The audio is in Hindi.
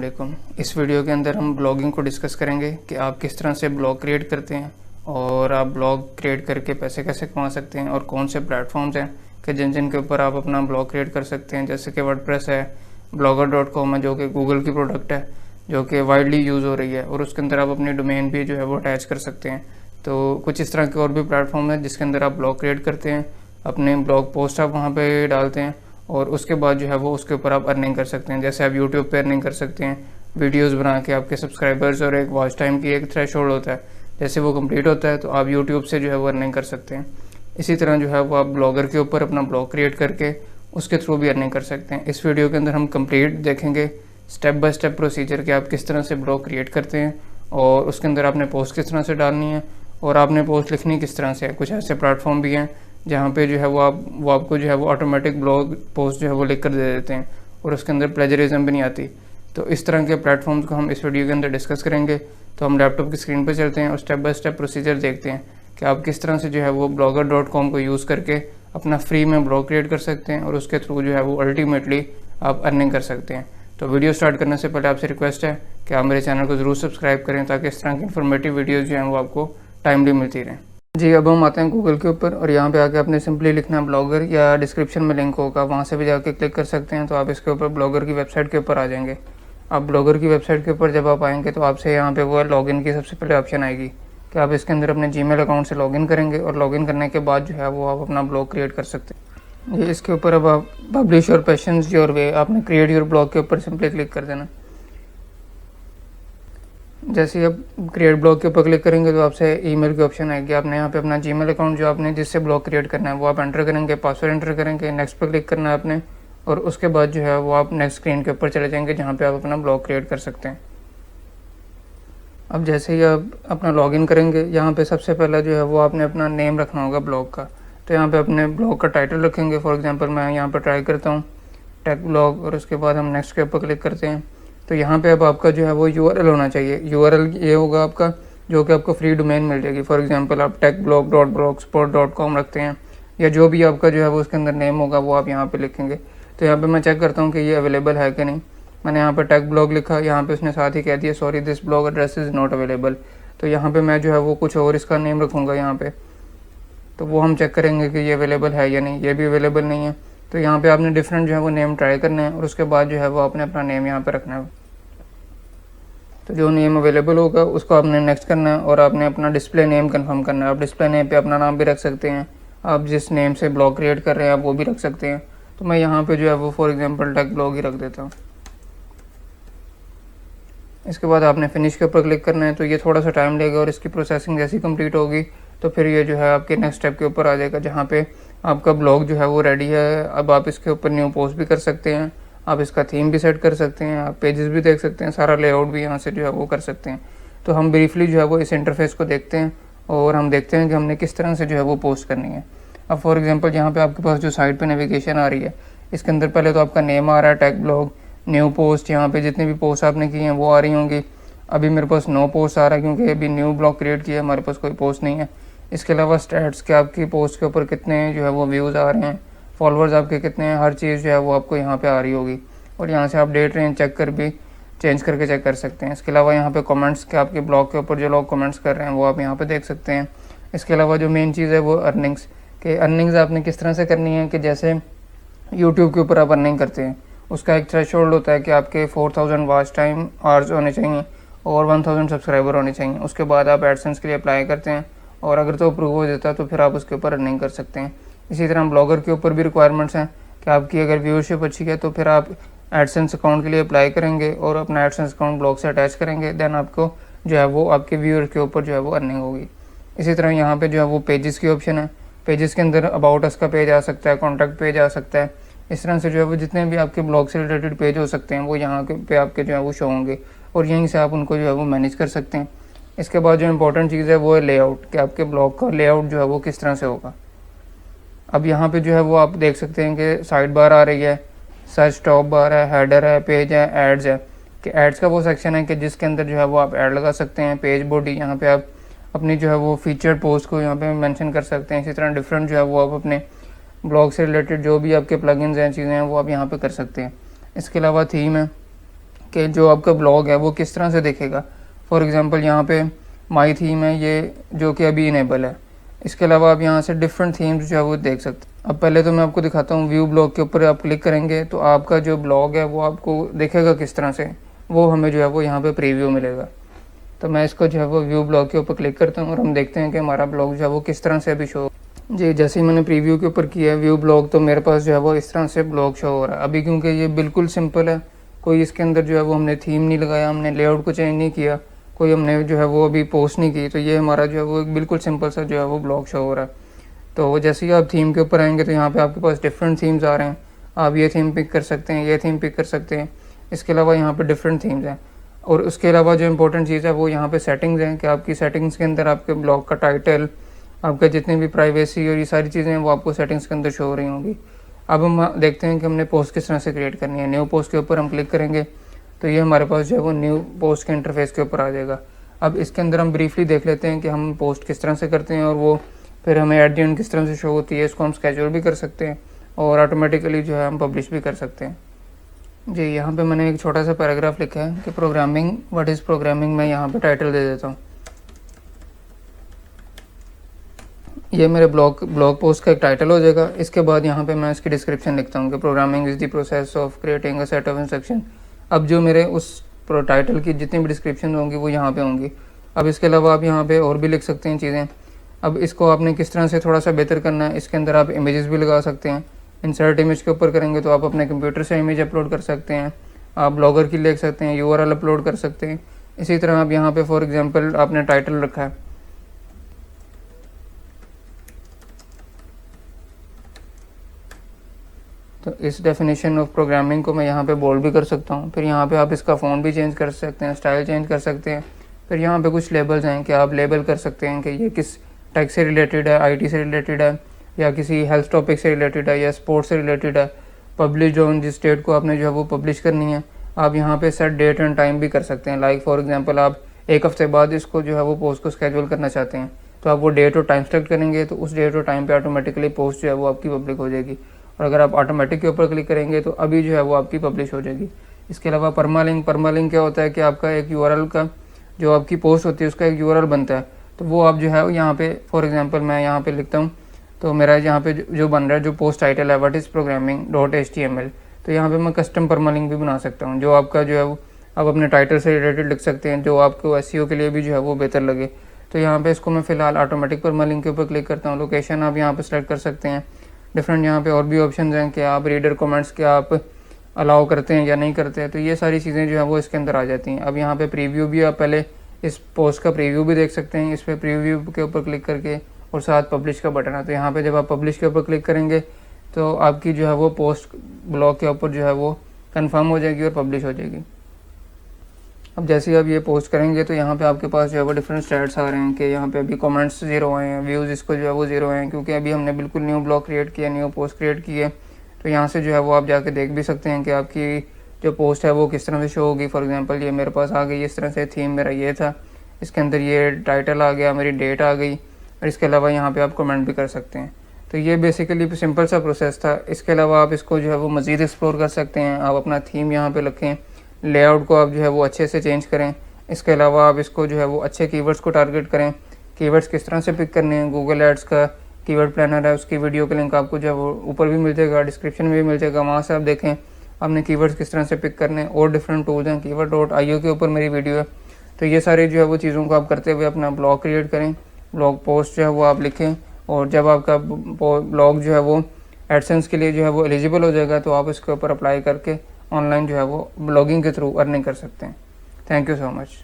वालेकुम। इस वीडियो के अंदर हम ब्लॉगिंग को डिस्कस करेंगे कि आप किस तरह से ब्लॉग क्रिएट करते हैं और आप ब्लॉग क्रिएट करके पैसे कैसे कमा सकते हैं और कौन से प्लेटफॉर्म्स हैं कि जिनके ऊपर आप अपना ब्लॉग क्रिएट कर सकते हैं, जैसे कि वर्डप्रेस है, blogger.com है जो कि गूगल की प्रोडक्ट है जो कि वाइडली यूज़ हो रही है और उसके अंदर आप अपनी डोमेन भी जो है वो अटैच कर सकते हैं। तो कुछ इस तरह के और भी प्लेटफॉर्म है जिसके अंदर आप ब्लॉग क्रिएट करते हैं, अपने ब्लॉग पोस्ट आप वहाँ पे डालते हैं और उसके बाद जो है वो उसके ऊपर आप अर्निंग कर सकते हैं। जैसे आप यूट्यूब पे अर्निंग कर सकते हैं वीडियोस बना के, आपके सब्सक्राइबर्स और एक वॉच टाइम की एक थ्रेशोल्ड होता है, जैसे वो कंप्लीट होता है तो आप यूट्यूब से जो है वो अर्निंग कर सकते हैं। इसी तरह जो है वो आप ब्लॉगर के ऊपर अपना ब्लॉग क्रिएट करके उसके थ्रू भी अर्निंग कर सकते हैं। इस वीडियो के अंदर हम कंप्लीट देखेंगे स्टेप बाय स्टेप प्रोसीजर कि आप किस तरह से ब्लॉग क्रिएट करते हैं और उसके अंदर आपने पोस्ट किस तरह से डालनी है और आपने पोस्ट लिखनी किस तरह से है। कुछ ऐसे प्लेटफॉर्म भी हैं जहाँ पे जो है वो आपको जो है वो ऑटोमेटिक ब्लॉग पोस्ट जो है वो लिख कर दे देते हैं और उसके अंदर प्लेजरिज्म भी नहीं आती। तो इस तरह के प्लेटफॉर्म्स को हम इस वीडियो के अंदर डिस्कस करेंगे। तो हम लैपटॉप की स्क्रीन पर चलते हैं और स्टेप बाय स्टेप प्रोसीजर देखते हैं कि आप किस तरह से जो है वो blogger.com को यूज़ करके अपना फ्री में ब्लॉग क्रिएट कर सकते हैं और उसके थ्रू जो है वो अल्टीमेटली आप अर्निंग कर सकते हैं। तो वीडियो स्टार्ट करने से पहले आपसे रिक्वेस्ट है कि आप मेरे चैनल को ज़रूर सब्सक्राइब करें ताकि इस तरह की इन्फॉर्मेटिव वीडियोज़ जो हैं वो आपको टाइमली मिलती रहें। जी, अब हम आते हैं गूगल के ऊपर और यहाँ पे आके आपने सिंपली लिखना है ब्लॉगर, या डिस्क्रिप्शन में लिंक होगा वहाँ से भी जाके क्लिक कर सकते हैं। तो आप इसके ऊपर ब्लॉगर की वेबसाइट के ऊपर आ जाएंगे। आप ब्लॉगर की वेबसाइट के ऊपर जब आप आएंगे तो आपसे यहाँ पे वो लॉगिन की सबसे पहले ऑप्शन आएगी कि आप इसके अंदर अपने जीमेल अकाउंट से लॉगिन करेंगे और लॉगिन करने के बाद जो है वो आप अपना ब्लॉग क्रिएट कर सकते हैं। ये इसके ऊपर अब आप publish your passions your way, आपने क्रिएट योर ब्लॉग के ऊपर सिंपली क्लिक कर देना। जैसे ही आप क्रिएट ब्लॉग के ऊपर क्लिक करेंगे तो आपसे ईमेल की ऑप्शन आएगी। आपने यहाँ पे अपना जीमेल अकाउंट जो आपने जिससे ब्लॉग क्रिएट करना है वो आप एंटर करेंगे, पासवर्ड एंटर करेंगे, नेक्स्ट पर क्लिक करना है आपने और उसके बाद जो है वो आप नेक्स्ट स्क्रीन के ऊपर चले जाएंगे जहाँ पे आप अपना ब्लॉग क्रिएट कर सकते हैं। अब जैसे ही आप अपना लॉगिन करेंगे यहाँ पे सबसे पहला जो है वो आपने अपना नेम रखना होगा ब्लॉग का। तो यहाँ पे अपने ब्लॉग का टाइटल रखेंगे। फॉर एग्जांपल मैं यहाँ पर ट्राई करता हूँ टेक ब्लॉग और उसके बाद हम नेक्स्ट के ऊपर क्लिक करते हैं। तो यहाँ पे अब आपका जो है वो URL होना चाहिए। URL ये होगा आपका जो कि आपको फ्री डोमेन मिल जाएगी। फॉर एग्जांपल आप techblog.blogspot.com रखते हैं या जो भी आपका जो है वो उसके अंदर नेम होगा वो आप यहाँ पे लिखेंगे। तो यहाँ पे मैं चेक करता हूँ कि ये अवेलेबल है कि नहीं। मैंने यहाँ पर टेक ब्लॉग लिखा, यहाँ पे उसने साथ ही कह दिया sorry this blog address is not available. तो यहाँ पे मैं जो है वो कुछ और इसका नेम रखूँगा यहाँ पे, तो वो हम चेक करेंगे कि ये अवेलेबल है या नहीं। ये भी अवेलेबल नहीं है। तो यहाँ पे आपने डिफरेंट जो है वो नेम ट्राई करने हैं और उसके बाद जो है वो आपने अपना नेम यहाँ पे रखना है। तो जो नेम अवेलेबल होगा उसको आपने नेक्स्ट करना है और आपने अपना डिस्प्ले नेम कंफर्म करना है। आप डिस्प्ले नेम पे अपना नाम भी रख सकते हैं, आप जिस नेम से ब्लॉग क्रिएट कर रहे हैं आप वो भी रख सकते हैं। तो मैं यहाँ पे जो है वो फॉर एग्जांपल टेक ब्लॉग ही रख देता हूँ। इसके बाद आपने फिनिश के ऊपर क्लिक करना है। तो ये थोड़ा सा टाइम लेगा और इसकी प्रोसेसिंग जैसी कंप्लीट होगी तो फिर ये जो है आपके नेक्स्ट स्टेप के ऊपर आ जाएगा जहाँ पे आपका ब्लॉग जो है वो रेडी है। अब आप इसके ऊपर न्यू पोस्ट भी कर सकते हैं, आप इसका थीम भी सेट कर सकते हैं, आप पेजेस भी देख सकते हैं, सारा लेआउट भी यहाँ से जो है वो कर सकते हैं। तो हम ब्रीफली जो है वो इस इंटरफेस को देखते हैं और हम देखते हैं कि हमने किस तरह से जो है वो पोस्ट करनी है। अब फॉर एग्जांपल यहाँ पे आपके पास जो साइड पे नेविगेशन आ रही है इसके अंदर पहले तो आपका नेम आ रहा है टेक ब्लॉग, न्यू पोस्ट, यहाँ पे जितनी भी पोस्ट आपने की हैं वो आ रही होंगी। अभी मेरे पास नो पोस्ट आ रहा है क्योंकि अभी न्यू ब्लॉग क्रिएट किया है, हमारे पास कोई पोस्ट नहीं है। इसके अलावा स्टैट्स के आपकी पोस्ट के ऊपर कितने जो है वो व्यूज़ आ रहे हैं, फॉलोअर्स आपके कितने हैं, हर चीज़ जो है वो आपको यहाँ पे आ रही होगी और यहाँ से आप डेट रेंज चेक कर भी चेंज करके चेक कर सकते हैं। इसके अलावा यहाँ पे कमेंट्स के आपके ब्लॉग के ऊपर जो लोग कमेंट्स कर रहे हैं वो आप यहाँ पे देख सकते हैं। इसके अलावा जो मेन चीज़ है वो अर्निंग्स के, अर्निंग्स आपने किस तरह से करनी है कि जैसे यूट्यूब के ऊपर आप अर्निंग करते हैं उसका एक थ्रेशोल्ड होता है कि आपके 4000 वॉच टाइम आवर्स होने चाहिए और 1000 सब्सक्राइबर होने चाहिए। उसके बाद आप एडसेंस के लिए अप्लाई करते हैं और अगर तो अप्रूव हो जाता है तो फिर आप उसके ऊपर अर्निंग कर सकते हैं। इसी तरह ब्लॉगर के ऊपर भी रिक्वायरमेंट्स हैं कि आपकी अगर व्यूअरशिप अच्छी है तो फिर आप एडसेंस अकाउंट के लिए अप्लाई करेंगे और अपना एडसेंस अकाउंट ब्लॉग से अटैच करेंगे, देन आपको जो है वो आपके व्यूअर के ऊपर जो है वो अर्निंग होगी। इसी तरह यहाँ पे जो है वो पेजेस की ऑप्शन है। पेजेस के अंदर अबाउट अस का पेज आ सकता है, कॉन्टैक्ट पेज आ सकता है। इस तरह से जो है वो जितने भी आपके ब्लॉग से रिलेटेड पेज हो सकते हैं वो यहाँ पे आपके जो है वो शो होंगे और यहीं से आप उनको जो है वो मैनेज कर सकते हैं। इसके बाद जो इम्पोर्टेंट चीज़ है वो है लेआउट, कि आपके ब्लॉग का लेआउट जो है वो किस तरह से होगा। अब यहाँ पे जो है वो आप देख सकते हैं कि साइड बार आ रही है, सर्च टॉप बार है, हेडर है, पेज है, एड्स है। कि एड्स का वो सेक्शन है कि जिसके अंदर जो है वो आप ऐड लगा सकते हैं। पेज बॉडी, यहाँ पे आप अपनी जो है वो फीचर्ड पोस्ट को यहाँ पे मेंशन कर सकते हैं। इसी तरह डिफरेंट जो है वो आप अपने ब्लॉग से रिलेटेड जो भी आपके प्लगइन्स हैं, चीज़ें हैं वो आप यहाँ पे कर सकते हैं। इसके अलावा थीम है कि जो आपका ब्लॉग है वो किस तरह से दिखेगा। फॉर एग्ज़ाम्पल यहाँ पे माई थीम है ये, जो कि अभी इनेबल है। इसके अलावा आप यहाँ से डिफरेंट थीम्स जो है वो देख सकते हैं। अब पहले तो मैं आपको दिखाता हूँ, व्यू ब्लॉग के ऊपर आप क्लिक करेंगे तो आपका जो ब्लॉग है वो आपको दिखेगा किस तरह से, वो हमें जो है वो यहाँ पे प्रीव्यू मिलेगा। तो मैं इसको जो है वो व्यू ब्लॉग के ऊपर क्लिक करता हूँ और हम देखते हैं कि हमारा ब्लॉग जो है वो किस तरह से अभी शो जी। जैसे ही मैंने प्रीव्यू के ऊपर किया है व्यू ब्लॉग, तो मेरे पास जो है वो इस तरह से ब्लॉग शो हो रहा है अभी, क्योंकि ये बिल्कुल सिंपल है। कोई इसके अंदर जो है वो हमने थीम नहीं लगाया, हमने लेआउट को चेंज नहीं किया, कोई हमने जो है वो अभी पोस्ट नहीं की। तो ये हमारा जो है वो बिल्कुल सिंपल सा जो है वो ब्लॉग शो हो रहा है। तो जैसे ही आप थीम के ऊपर आएंगे तो यहाँ पे आपके पास डिफरेंट थीम्स आ रहे हैं। आप ये थीम पिक कर सकते हैं, ये थीम पिक कर सकते हैं। इसके अलावा यहाँ पे डिफरेंट थीम्स हैं। और उसके अलावा जो इंपॉर्टेंट चीज़ है वो यहाँ पे सेटिंग्स हैं, कि आपकी सेटिंग्स के अंदर आपके ब्लॉग का टाइटल, आपका जितनी भी प्राइवेसी और ये सारी चीज़ें हैं वो आपको सेटिंग्स के अंदर शो हो रही होंगी। अब हम देखते हैं कि हमने पोस्ट किस तरह से क्रिएट करनी है। न्यू पोस्ट के ऊपर हम क्लिक करेंगे तो ये हमारे पास जो है वो न्यू पोस्ट के इंटरफेस के ऊपर आ जाएगा। अब इसके अंदर हम ब्रीफली देख लेते हैं कि हम पोस्ट किस तरह से करते हैं और वो फिर हमें एट द एंड किस तरह से शो होती है। इसको हम स्केड्यूल भी कर सकते हैं और ऑटोमेटिकली जो है हम पब्लिश भी कर सकते हैं जी। यहाँ पे मैंने एक छोटा सा पैराग्राफ लिखा है कि प्रोग्रामिंग, व्हाट इज़ प्रोग्रामिंग। मैं यहाँ पे टाइटल दे देता हूँ। ये मेरे ब्लॉग पोस्ट का एक टाइटल हो जाएगा। इसके बाद यहाँ पे मैं इसकी डिस्क्रिप्शन लिखता हूँ कि programming is the process of creating a set of instruction. अब जो मेरे उस टाइटल की जितनी भी डिस्क्रिप्शन होंगी वो यहाँ पे होंगी। अब इसके अलावा आप यहाँ पे और भी लिख सकते हैं चीज़ें। अब इसको आपने किस तरह से थोड़ा सा बेहतर करना है, इसके अंदर आप इमेजेस भी लगा सकते हैं। इंसर्ट इमेज के ऊपर करेंगे तो आप अपने कंप्यूटर से इमेज अपलोड कर सकते हैं, आप ब्लॉगर की लिख सकते हैं, यूआरएल अपलोड कर सकते हैं। इसी तरह आप यहाँ पे फॉर एग्जांपल आपने टाइटल रखा है, तो इस डेफिनेशन ऑफ प्रोग्रामिंग को मैं यहाँ पे बोल्ड भी कर सकता हूँ। फिर यहाँ पे आप इसका फ़ॉन्ट भी चेंज कर सकते हैं, स्टाइल चेंज कर सकते हैं। फिर यहाँ पे कुछ लेबल्स हैं कि आप लेबल कर सकते हैं कि ये किस टेक से रिलेटेड है, आईटी से रिलेटेड है, या किसी हेल्थ टॉपिक से रिलेटेड है, या स्पोर्ट्स से रिलेटेड है। पब्लिश ऑन जिस डेट को आपने जो है वो पब्लिश करनी है, आप यहाँ पे सेट डेट एंड टाइम भी कर सकते हैं। लाइक फॉर एग्जांपल आप एक हफ्ते बाद इसको जो है वो पोस्ट को स्केड्यूल करना चाहते हैं, तो आप वो डेट और टाइम सेलेक्ट करेंगे तो उस डेट और टाइम पे ऑटोमेटिकली पोस्ट जो है वो आपकी पब्लिक हो जाएगी। और अगर आप ऑटोमेटिक के ऊपर क्लिक करेंगे तो अभी जो है वो आपकी पब्लिश हो जाएगी। इसके अलावा परमालिंक क्या होता है कि आपका एक यूआरएल का जो आपकी पोस्ट होती है उसका एक यूआरएल बनता है, तो वो आप जो है यहाँ पे फॉर एग्जांपल मैं यहाँ पे लिखता हूँ, तो मेरा यहाँ पे जो बन रहा है जो पोस्ट टाइटल है व्हाट इज़ प्रोग्रामिंग.html, तो यहाँ पे मैं कस्टम परमालिंक भी बना सकता हूँ। जो आपका जो है वो आप अपने टाइटल से रिलेटेड लिख सकते हैं, जो आपको एसईओ के लिए भी जो है वो बेहतर लगे। तो यहाँ पे इसको मैं फ़िलहाल ऑटोमेटिक परमालिंक के ऊपर क्लिक करता हूँ। लोकेशन आप यहाँ पे सेलेक्ट कर सकते हैं। डिफरेंट यहाँ पे और भी ऑप्शन हैं कि आप रीडर कमेंट्स के आप अलाउ करते हैं या नहीं करते हैं, तो ये सारी चीज़ें जो है वो इसके अंदर आ जाती हैं। अब यहाँ पे प्रीव्यू भी, आप पहले इस पोस्ट का प्रीव्यू भी देख सकते हैं। इस पर प्रीव्यू के ऊपर क्लिक करके और साथ पब्लिश का बटन है, तो यहाँ पे जब आप पब्लिश के ऊपर क्लिक करेंगे तो आपकी जो है वो पोस्ट ब्लॉग के ऊपर जो है वो कंफर्म हो जाएगी और पब्लिश हो जाएगी। अब जैसे ही आप ये पोस्ट करेंगे तो यहाँ पे आपके पास जो है वो डिफरेंट स्टैट्स आ रहे हैं कि यहाँ पे अभी कमेंट्स 0 आए हैं, व्यूज़ इसको जो है वो 0 आए हैं, क्योंकि अभी हमने बिल्कुल न्यू ब्लॉग क्रिएट किया, न्यू पोस्ट क्रिएट की है। तो यहाँ से जो है वो आप जाके देख भी सकते हैं कि आपकी जो पोस्ट है वो किस तरह से शो होगी। फॉर एग्जांपल ये मेरे पास आ गई इस तरह से, थीम मेरा ये था, इसके अंदर ये टाइटल आ गया, मेरी डेट आ गई, और इसके अलावा यहाँ पे आप कमेंट भी कर सकते हैं। तो ये बेसिकली सिंपल सा प्रोसेस था। इसके अलावा आप इसको जो है वो मज़ीद एक्सप्लोर कर सकते हैं। आप अपना थीम यहाँ पे रखें, लेआउट को आप जो है वो अच्छे से चेंज करें। इसके अलावा आप इसको जो है वो अच्छे कीवर्ड्स को टारगेट करें। कीवर्ड्स किस तरह से पिक करने हैं, गूगल एड्स का कीवर्ड प्लानर है, उसकी वीडियो का लिंक आपको जो है वो ऊपर भी मिल जाएगा, डिस्क्रिप्शन में भी मिल जाएगा, वहाँ से आप देखें आपने कीवर्ड्स किस तरह से पिक करने हैं। और डिफरेंट टूल्स हैं, keyword.io के ऊपर मेरी वीडियो है। तो ये सारी जो है वो चीज़ों को आप करते हुए अपना ब्लॉग क्रिएट करें, ब्लॉग पोस्ट जो है वो आप लिखें, और जब आपका ब्लॉग जो है वो एडसेंस के लिए जो है वो एलिजिबल हो जाएगा तो आप इसके ऊपर अप्लाई करके ऑनलाइन जो है वो ब्लॉगिंग के थ्रू अर्निंग कर सकते हैं। Thank you so much.